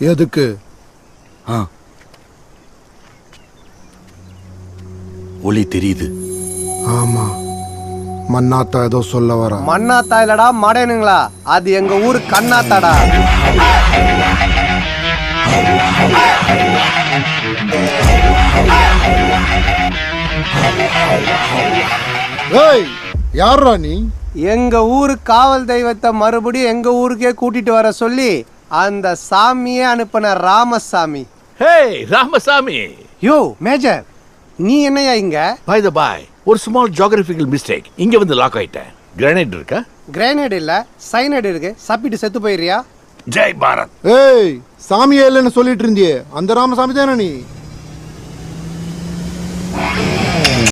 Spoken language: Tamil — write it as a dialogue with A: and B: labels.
A: எதுக்கு?
B: ஒளி தெரியுது.
A: ஆமா, மண்ணாத்தா ஏதோ சொல்ல வர.
C: மண்ணாத்தா இல்லடா மடனுங்களா, அது எங்க ஊரு கண்ணாத்தாடா.
A: ஏய், யாரா நீ?
C: எங்க ஊரு காவல் தெய்வத்தை மறுபடியும் எங்க ஊருக்கே கூட்டிட்டு வர சொல்லி அந்த சாமியே அனுப்பின ராமசாமி.
D: ஹே ராமசாமி.
C: யோ மேஜர், நீ என்னையா இங்க?
D: பை த பாய், ஒரு ஸ்மால் ஜியோகிராபிக்கல் மிஸ்டேக். இங்க வந்து லாக் ஆயிட்டேன். கிரானைட் இருக்கா?
C: கிரானைட் இல்ல, சைனைட் இருக்கு. சப்பிட்டு செத்து போயிடுறியா?
D: ஜெய் பாரத்.
A: ஏய், சாமியே இல்லைன்னு சொல்லிட்டு இருந்தியே, அந்த ராமசாமி தானே நீ?